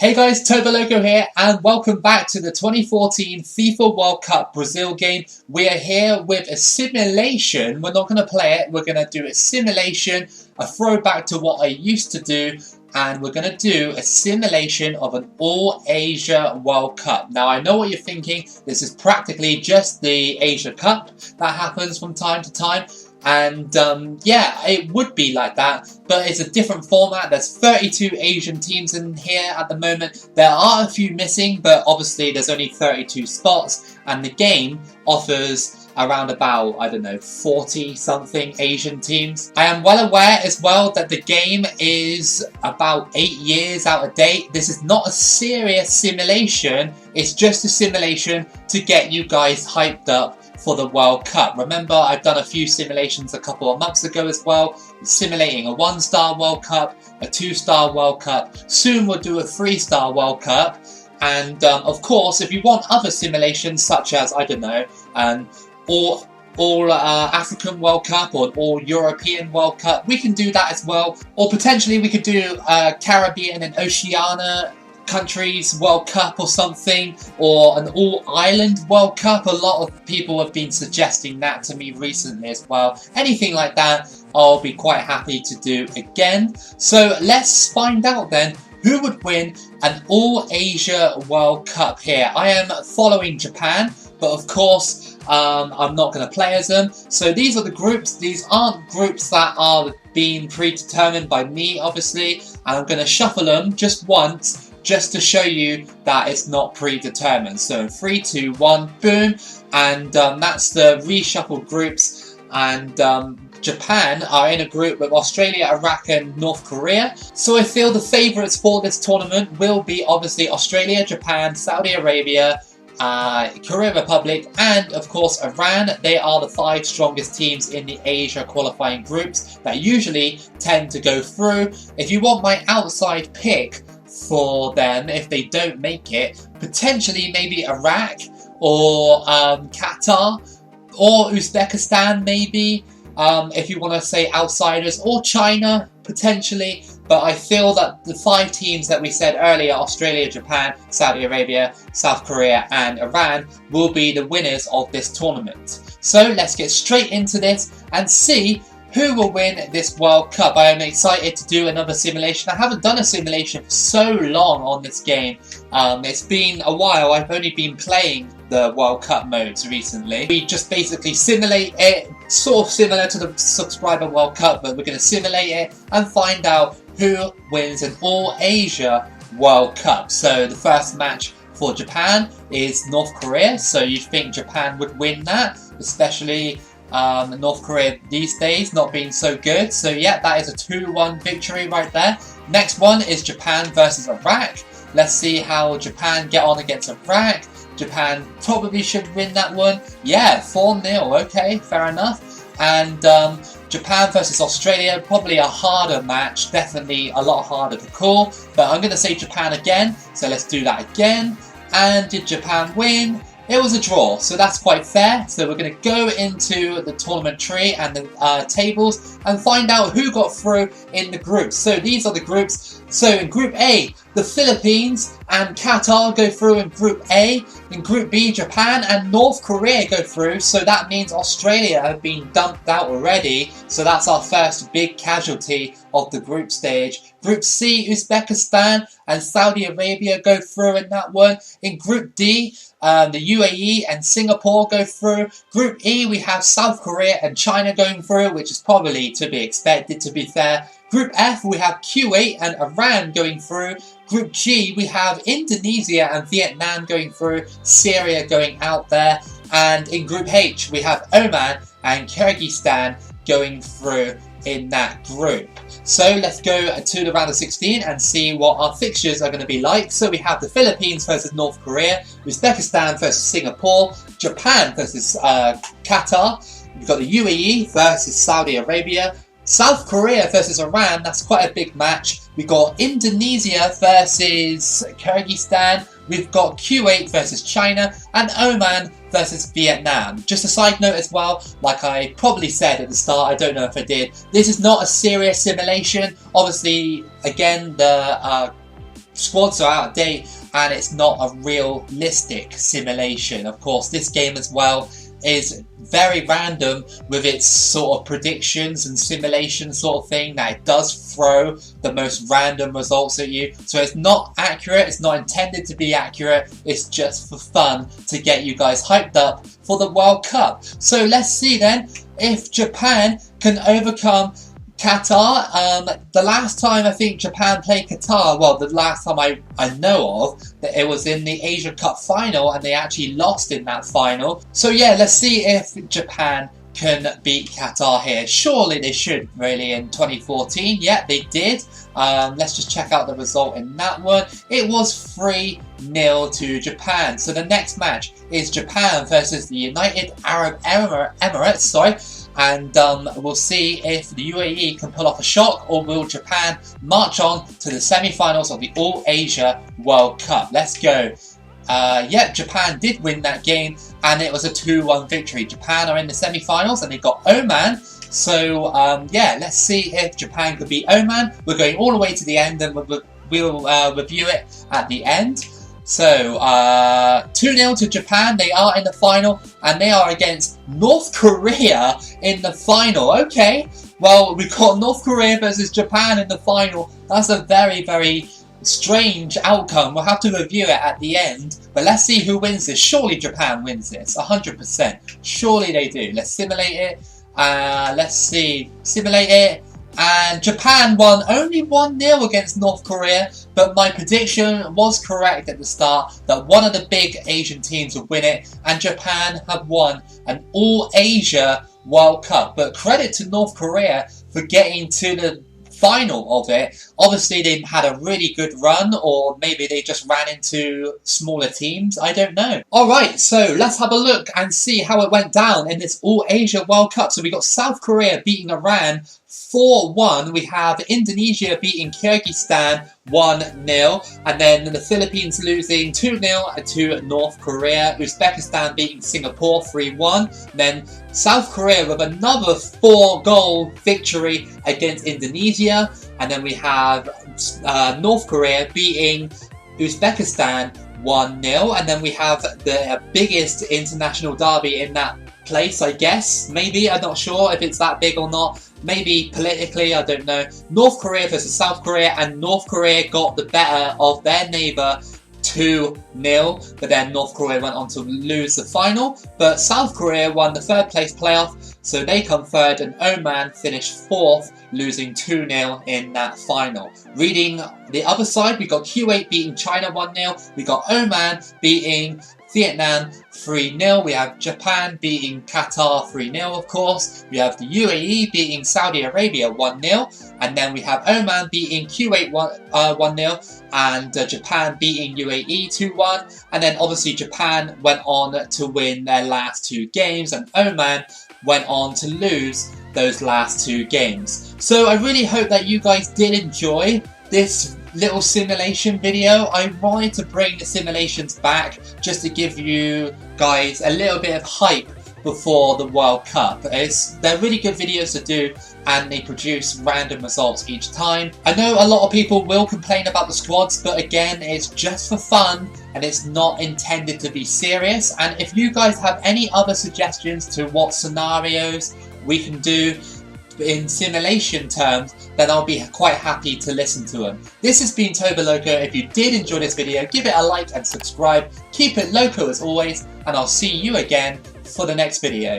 Hey guys, Toboloco here and welcome back to the 2014 FIFA World Cup Brazil game. We are here with a simulation. We're not going to play it, we're going to do a simulation, a throwback to what I used to do, and we're going to do a simulation of an All-Asia World Cup. Now I know what you're thinking, this is practically just the Asia Cup that happens from time to time. And yeah, it would be like that, but it's a different format. There's 32 Asian teams in here at the moment. There are a few missing, but obviously there's only 32 spots, and the game offers around about, I don't know, 40 something Asian teams. I am well aware as well that the game is about 8 years out of date. This is not a serious simulation, it's just a simulation to get you guys hyped up for the World Cup. Remember, I've done a few simulations a couple of months ago as well, simulating a 1-star World Cup, a 2-star World Cup. Soon we'll do a 3-star World Cup. And of course, if you want other simulations such as, I don't know, all African World Cup or all European World Cup, we can do that as well. Or potentially we could do Caribbean and Oceania countries World Cup or something, or an all-island World Cup. A lot of people have been suggesting that to me recently as well. Anything like that, I'll be quite happy to do again. So let's find out then who would win an All-Asia World Cup here. I am following Japan, but of course I'm not going to play as them. So these are the groups. These aren't groups that are being predetermined by me, obviously, and I'm going to shuffle them just once, just to show you that it's not predetermined. So 3, 2, 1, boom, and that's the reshuffled groups. And Japan are in a group with Australia, Iraq and North Korea. So I feel the favourites for this tournament will be obviously Australia, Japan, Saudi Arabia, Korea Republic and of course Iran. They are the 5 strongest teams in the Asia qualifying groups that usually tend to go through. If you want my outside pick for them, if they don't make it, potentially maybe Iraq or Qatar or Uzbekistan maybe, if you want to say outsiders, or China potentially. But I feel that the 5 teams that we said earlier, Australia, Japan, Saudi Arabia, South Korea and Iran, will be the winners of this tournament. So let's get straight into this and see who will win this World Cup. I am excited to do another simulation. I haven't done a simulation for so long on this game. It's been a while. I've only been playing the World Cup modes recently. We just basically simulate it, sort of similar to the Subscriber World Cup, but we're going to simulate it and find out who wins an All-Asia World Cup. So the first match for Japan is North Korea. So you think Japan would win that, especially North Korea these days not being so good. So yeah, that is a 2-1 victory right there. Next one is Japan versus Iraq. Let's see how Japan get on against Iraq. Japan probably should win that one. Yeah, 4-0, okay, fair enough. And Japan versus Australia, probably a harder match, definitely a lot harder to call. But I'm going to say Japan again, so let's do that again. And did Japan win? It was a draw, so that's quite fair. So we're going to go into the tournament tree and the tables and find out who got through in the groups. So these are the groups. So in Group A, the Philippines and Qatar go through in Group A. In Group B, Japan and North Korea go through. So that means Australia have been dumped out already. So that's our first big casualty of the group stage. Group C, Uzbekistan and Saudi Arabia go through in that one. In Group D, the UAE and Singapore go through. Group E, we have South Korea and China going through, which is probably to be expected, to be fair. Group F, we have Kuwait and Iran going through. Group G, we have Indonesia and Vietnam going through, Syria going out there. And in Group H, we have Oman and Kyrgyzstan going through in that group. So let's go to the round of 16 and see what our fixtures are going to be like. So we have the Philippines versus North Korea, Uzbekistan versus Singapore, Japan versus Qatar, we've got the UAE versus Saudi Arabia, South Korea versus Iran, that's quite a big match. We've got Indonesia versus Kyrgyzstan, we've got Kuwait versus China, and Oman versus Vietnam. Just a side note as well, like I probably said at the start, I don't know if I did, this is not a serious simulation. Obviously, again, the squads are out of date and it's not a realistic simulation. Of course, this game as well is very random with its sort of predictions and simulation sort of thing, that it does throw the most random results at you. So it's not accurate, it's not intended to be accurate, it's just for fun to get you guys hyped up for the World Cup. So let's see then if Japan can overcome Qatar. The last time I think Japan played Qatar, well, the last time I know of, that it was in the Asia Cup final and they actually lost in that final. So yeah, let's see if Japan can beat Qatar here. Surely they should, really, in 2014. Yeah, they did. Let's just check out the result in that one. It was 3-0 to Japan. So the next match is Japan versus the United Arab Emirates, and we'll see if the UAE can pull off a shock, or will Japan march on to the semi-finals of the All-Asia World Cup. Let's go. Yeah, Japan did win that game, and it was a 2-1 victory. Japan are in the semi-finals, and they got Oman. So, yeah, let's see if Japan could beat Oman. We're going all the way to the end, and we'll review it at the end. So, 2-0 to Japan. They are in the final, and they are against North Korea in the final. Okay, well, we've got North Korea versus Japan in the final. That's a very, very strange outcome. We'll have to review it at the end, but let's see who wins this. Surely Japan wins this, 100%. Surely they do. Let's simulate it. Let's see. Simulate it. And Japan won only 1-0 against North Korea, but my prediction was correct at the start that one of the big Asian teams would win it, and Japan have won an All-Asia World Cup. But credit to North Korea for getting to the final of it. Obviously they had a really good run, or maybe they just ran into smaller teams, I don't know. Alright, so let's have a look and see how it went down in this All-Asia World Cup. So we got South Korea beating Iran 4-1, we have Indonesia beating Kyrgyzstan 1-0, and then the Philippines losing 2-0 to North Korea, Uzbekistan beating Singapore 3-1, then South Korea with another 4-goal victory against Indonesia, and then we have North Korea beating Uzbekistan 1-0, and then we have the biggest international derby in that place, I guess. Maybe, I'm not sure if it's that big or not. Maybe politically, I don't know. North Korea versus South Korea, and North Korea got the better of their neighbour 2-0, but then North Korea went on to lose the final. But South Korea won the third place playoff, so they come third, and Oman finished fourth, losing 2-0 in that final. Reading the other side, we got Kuwait beating China 1-0, we got Oman beating Vietnam 3-0, we have Japan beating Qatar 3-0 of course, we have the UAE beating Saudi Arabia 1-0, and then we have Oman beating Kuwait 1-0, and Japan beating UAE 2-1, and then obviously Japan went on to win their last two games, and Oman went on to lose those last two games. So I really hope that you guys did enjoy this little simulation video. I wanted to bring the simulations back just to give you guys a little bit of hype before the World Cup. They're really good videos to do, and they produce random results each time. I know a lot of people will complain about the squads, but again, it's just for fun and it's not intended to be serious. And if you guys have any other suggestions to what scenarios we can do in simulation terms, then I'll be quite happy to listen to them. This has been Toboloco. If you did enjoy this video, give it a like and subscribe. Keep it loco as always, and I'll see you again for the next video.